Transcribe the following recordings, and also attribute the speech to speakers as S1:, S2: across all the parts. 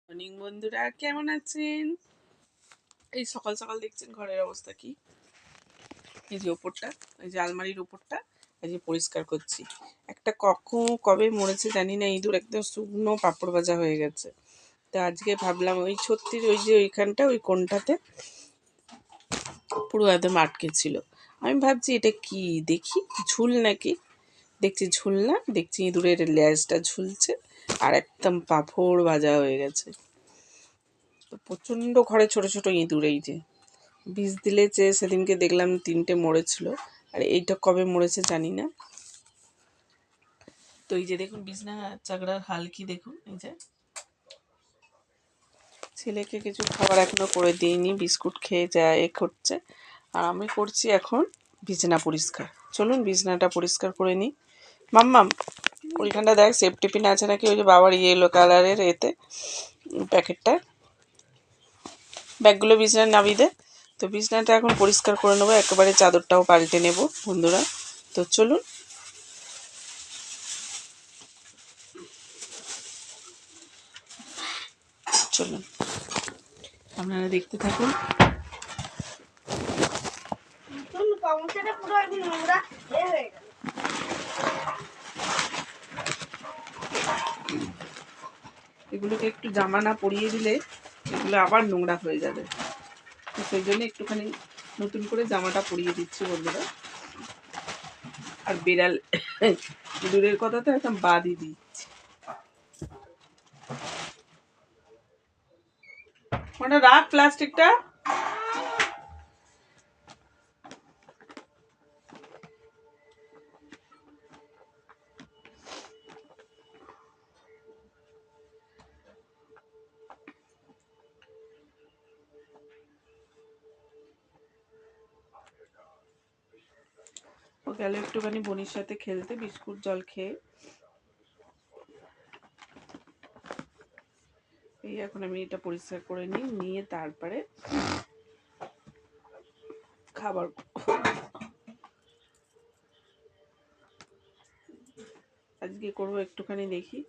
S1: Morning বন্ধুরা, কেমন আছেন? এই সকাল সকাল দেখছেন ঘরের অবস্থা কি। এই যে ওপরটা, এই যে আলমারির ওপরটা এই যে পরিষ্কার করছি। একটা কবে মরেছে জানি না, ইঁদুর একদম শুকনো পাঁপড় ভাজা হয়ে গেছে। তা আজকে ভাবলাম ওই ছত্রির ওই যে ওইখানটা ওই কোণটাতে পুরো একদম আটকে ছিল। আমি ভাবছি এটা কি, দেখি ঝুল নাকি। দেখছি ঝুল না, দেখছি ইঁদুরের লেজটা ঝুলছে আর একদম পাঁপড় ভাজা হয়ে গেছে। তো প্রচণ্ড ঘরে ছোট ছোট ইঁদুর, এই যে বিষ দিলে যে সেদিনকে দেখলাম 3টে মরেছিল, আর এইটা কবে মরেছে জানি না। তো এই যে দেখুন বিছনা চাগড়ার হাল কি দেখুন। এই যে ছেলেকে কিছু খাবার এখনো করে দিইনি, বিস্কুট খেয়ে যা এ করছে, আর আমি করছি এখন বিছানা পরিষ্কার। চলুন বিছানাটা পরিষ্কার করে নিই। মাম্মাম ওইখানটা দেখ সেফটি পিন আছে নাকি, ওই যে বাবার ইয়েলো কালারের এতে প্যাকেটটা, ব্যাগগুলো বিছানায় নামিয়ে দে। তো বিছানাটা এখন পরিষ্কার করে নেবো, একেবারে চাদরটাও পাল্টে নেব বন্ধুরা। তো চলুন। চলুন আপনারা দেখতে থাকুন। এগুলোকে একটু জামা না পরিয়ে দিলে এগুলো আবার নোংরা হয়ে যাবে, তো সেই জন্য একটুখানি নতুন করে জামাটা পরিয়ে দিচ্ছি বন্ধুরা। আর বিড়াল দূরের কথা তো একদম বাদই দিচ্ছি। ওটা রাখ প্লাস্টিকটা। ও গেল একটুখানি বোনির সাথে খেলতে, বিস্কুট জল খেয়ে। এই এখন আমি এটা পরিষ্কার করে নিয়ে তারপরে খাবার। আজকে করবো একটুখানি, দেখি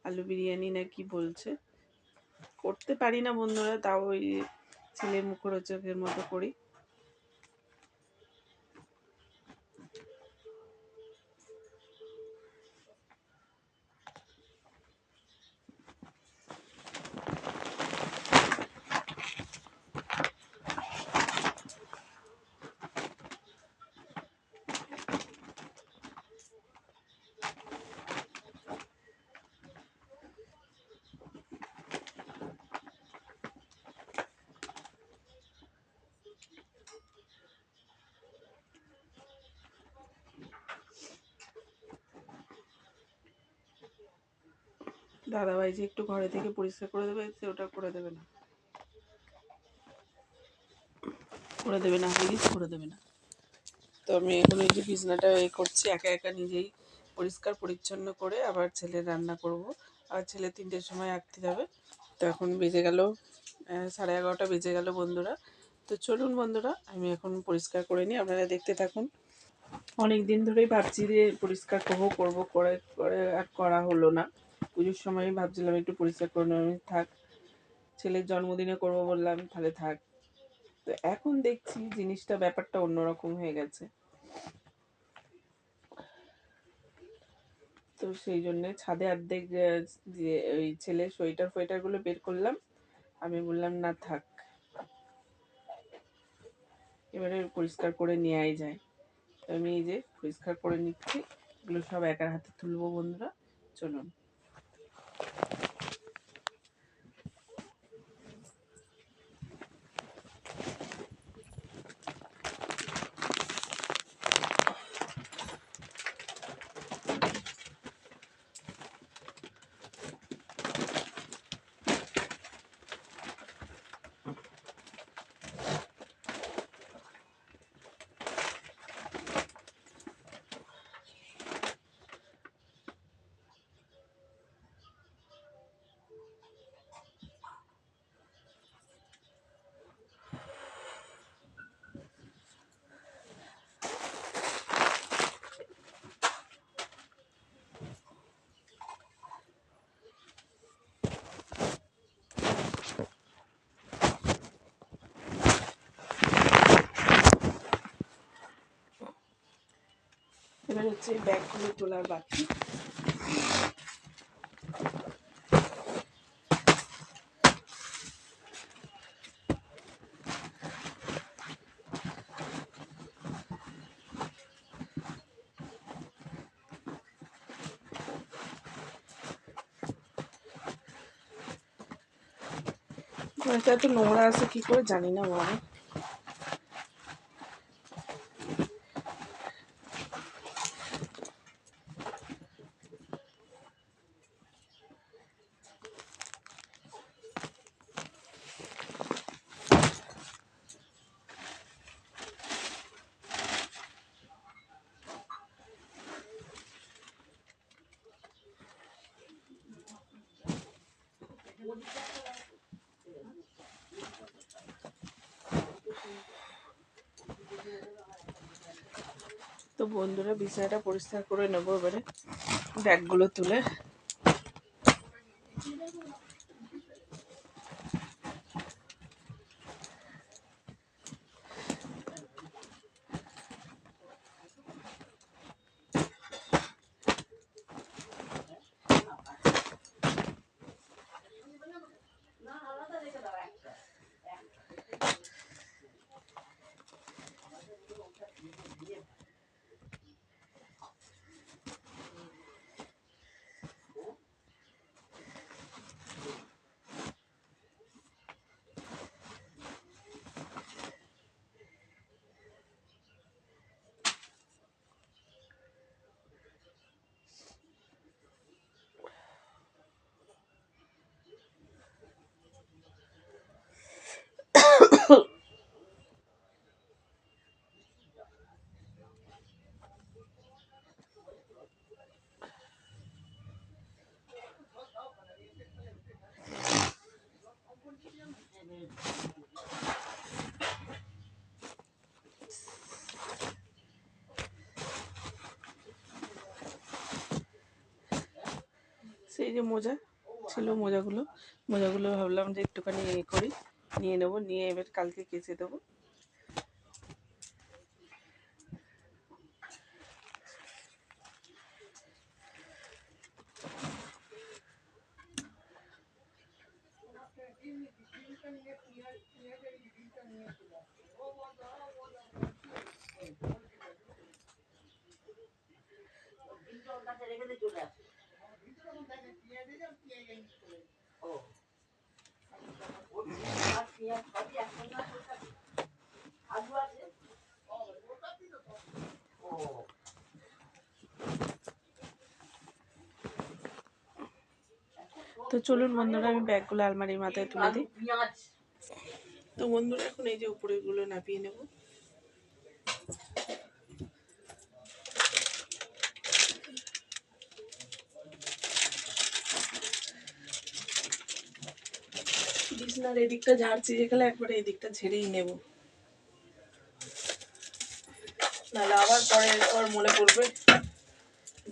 S1: আলু বিরিয়ানি না কি বলছে। করতে পারি না বন্ধুরা, তাও ওই ছেলে মুখরোচকের মতো করি। দাদাভাই যে একটু ঘরে থেকে পরিষ্কার করে দেবে, সে ওটা করে দেবে না, করে দেবে না, প্লিজ করে দেবে না। তো আমি এখন এই যে বিছানাটা এ করছি একা একা নিজেই পরিষ্কার পরিচ্ছন্ন করে, আবার ছেলের রান্না করব। আর ছেলে 3টের সময় আঁকতে যাবে। তো এখন বেজে গেল 11:30 বেজে গেল বন্ধুরা। তো চলুন বন্ধুরা, আমি এখন পরিষ্কার করে নিই, আপনারা দেখতে থাকুন। অনেক দিন ধরেই ভাবছি যে পরিষ্কার করবো করে করে আর করা হলো না। পুজোর সময় ভাবছিলাম একটু পরিষ্কার করে নেব, আমি থাক, ছেলের জন্মদিনে করব বললাম তাহলে থাক। তো এখন দেখছি জিনিসটা ব্যাপারটা অন্যরকম হয়ে গেছে। তো সেই জন্যে ছাদে অর্ধেক দিয়ে ওই ছেলের সোয়েটারগুলো বের করলাম। আমি বললাম না থাক, এবারে পরিষ্কার করে নেওয়াই যায়। তো আমি এই যে পরিষ্কার করে নিচ্ছি, এগুলো সব একার হাতে তুলবো বন্ধুরা। চলুন। আমাদের হচ্ছে ব্যাগগুলো তোলার বাকি। এটা এত নোংরা আছে কি করে জানি না বাবা। তো বন্ধুরা বিছানাটা পরিষ্কার করে নেবো এবারে ব্যাগগুলো তুলে। সেই যে মোজা ছিল মোজাগুলো ভাবলাম যে একটুখানি করি, নিয়ে নেবো, নিয়ে এবার কালকে কেচে দেবো। তো চলুন বন্ধুরা আমি ব্যাগগুলো আলমারির মাথায় তুলে দিই। তো বন্ধুরা এখন এই যে উপরেগুলো নাপিয়ে নেব। বিছনার এদিকটা ঝাড়ছি যেখানে একবারে এই দিকটা ঝেড়েই নেব, নাহলে আবার পরে মনে পড়বে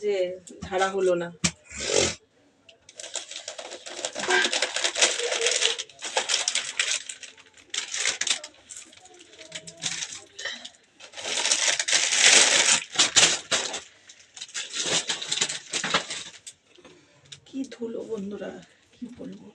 S1: যে ঝাড়া হলো না। কি ধুলো বন্ধুরা, কি বলবো।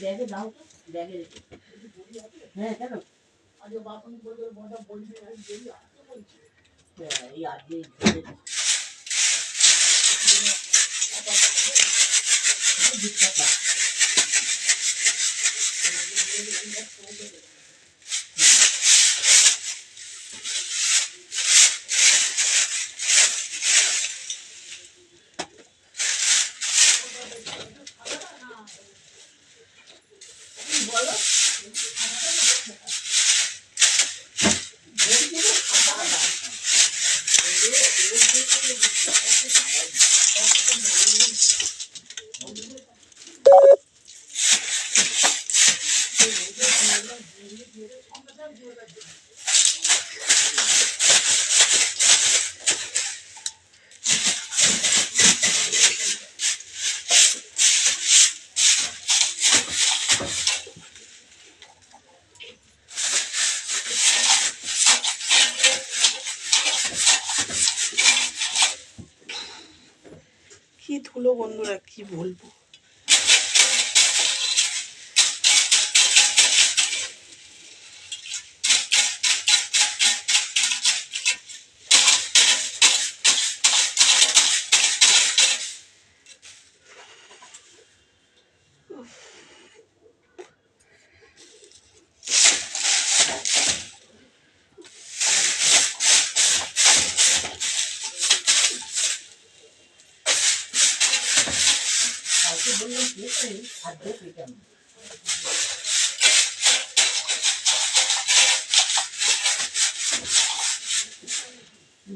S1: ব্যাগে দাও, ব্যাগে রেখে। হ্যাঁ কেন আজকে বাপন বলতে বড় বলবি না দেরি আসতে বলছি। এই আজকে বলো ধুলো বন্ধুরা, কি বলবো।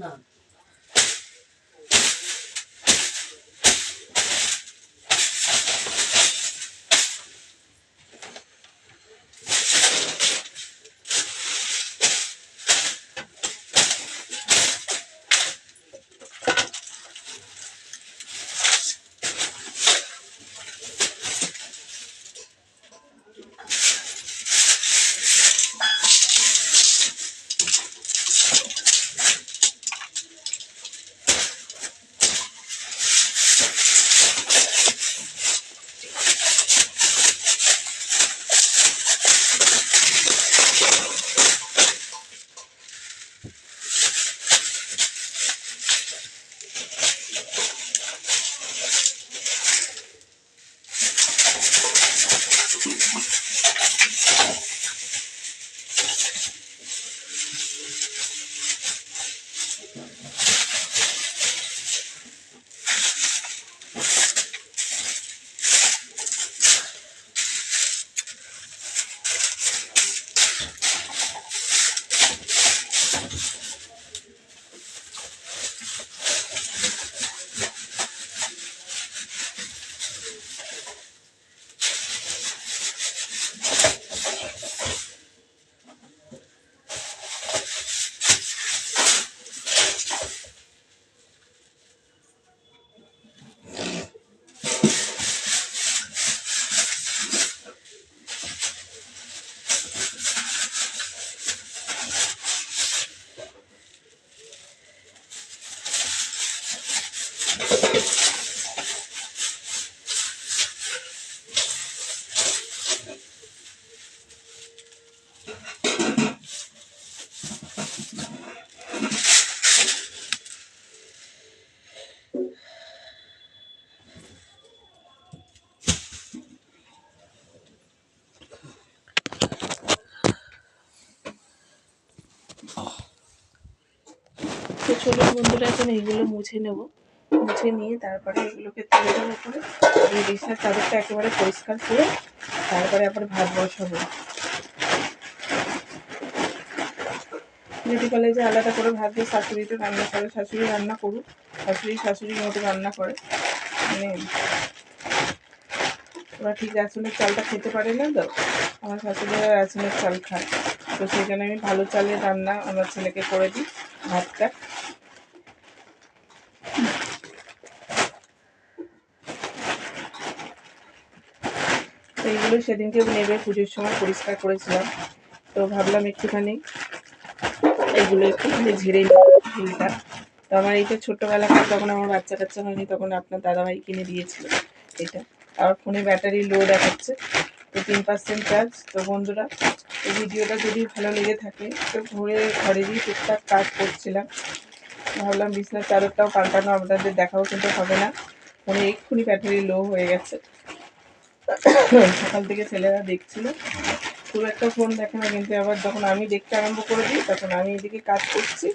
S2: না
S1: তো চলো বন্ধুরা, এখন এইগুলো মুছে নেব। মুছে নিয়ে তারপরে এগুলোকে তুলে দেবো করে, এই বিছানার চাদরটা একেবারে পরিষ্কার করে তারপরে আবার ভাত বসাবো। ডিউটি কলেজে আলাদা করে ভাত দিয়ে শাশুড়ি তো রান্না করে, শাশুড়ি রান্না করুক, শাশুড়ির মতো রান্না করে। মানে ওরা ঠিক রেশনের চালটা খেতে পারে না তো, আমার শাশুড়িরা রেশনের চাল খায়, তো সেই জন্য আমি ভালো চালের রান্না আমার ছেলেকে করে দিই ভাতটা। এইগুলো সেদিনকে নেবে পুজোর সময় পরিষ্কার করেছিলাম, তো ভাবলাম একটুখানি এইগুলো একটুখানি ঝেড়ে নিই ঝুলটা। তো আমার এইটা ছোট্টবেলাকার, তখন আমার বাচ্চা কাচ্চা হয়নি, তখন আপনার দাদাভাই কিনে দিয়েছিল এটা। আর ফোনে ব্যাটারি লো দেখাচ্ছে, তো 3% চার্জ। তো বন্ধুরা, এই ভিডিওটা যদি ভালো লেগে থাকে তো ঘরেরই টুকটাক কাজ করছিলাম, ভাবলাম বিছনার চাদরটাও পাল্টানো আপনাদের দেখাও, কিন্তু হবে না, ফোনে এক্ষুনি ব্যাটারি লো হয়ে গেছে। সকাল থেকে ছেলেরা দেখছিল, খুব একটা ফোন দেখে না, কিন্তু আবার যখন আমি দেখতে আরম্ভ করে দিই তখন আমি এদিকে কাজ করছি,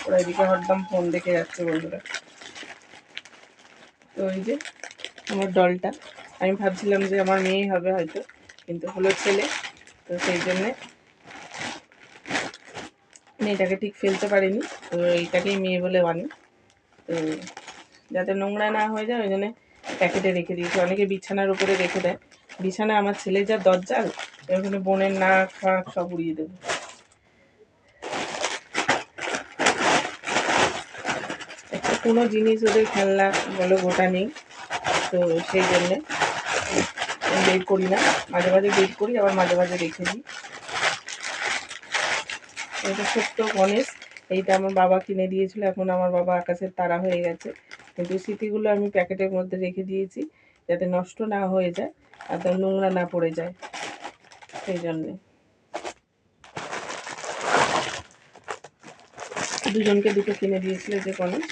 S1: ওরা এদিকে হরদম ফোন দেখে যাচ্ছে বন্ধুরা। তো এই যে আমার ডলটা, আমি ভাবছিলাম যে আমার মেয়ে হবে হয়তো, কিন্তু হলো ছেলে, তো সেই জন্যে মেয়েটাকে ঠিক ফেলতে পারিনি, তো এইটাকেই মেয়ে বলে বানি। তো যাতে নোংরা না হয়ে যায় ওই জন্য প্যাকেটে রেখে দিয়েছি। অনেকে বিছানার উপরে রেখে দেয়, বিছানা আমার ছেলে যা দরজাল, ওখানে বোনের নাক ফাঁক সব উড়িয়ে দেবে। একটা কোনো জিনিস ওদের খেলনা বলো গোটা নেই, তো সেই জন্যে বের করি না, মাঝে মাঝে বের করি, আবার মাঝে মাঝে রেখে দিই। এটা ছোট্ট গণেশ, এইটা আমার বাবা কিনে দিয়েছিল, এখন আমার বাবা আকাশের তারা হয়ে গেছে, কিন্তু সিটিগুলো আমি প্যাকেটের মধ্যে রেখে দিয়েছি যাতে নষ্ট না হয়ে যায় আর তার নোংরা না পড়ে যায়, সেই জন্যে। দুজনকে দুটো কিনে দিয়েছিল যে গণেশ।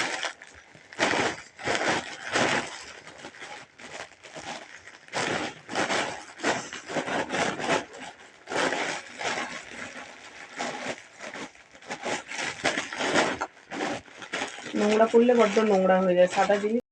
S1: নোংরা করলে বড্ড নোংরা হয়ে যায়, সাদা জিনিস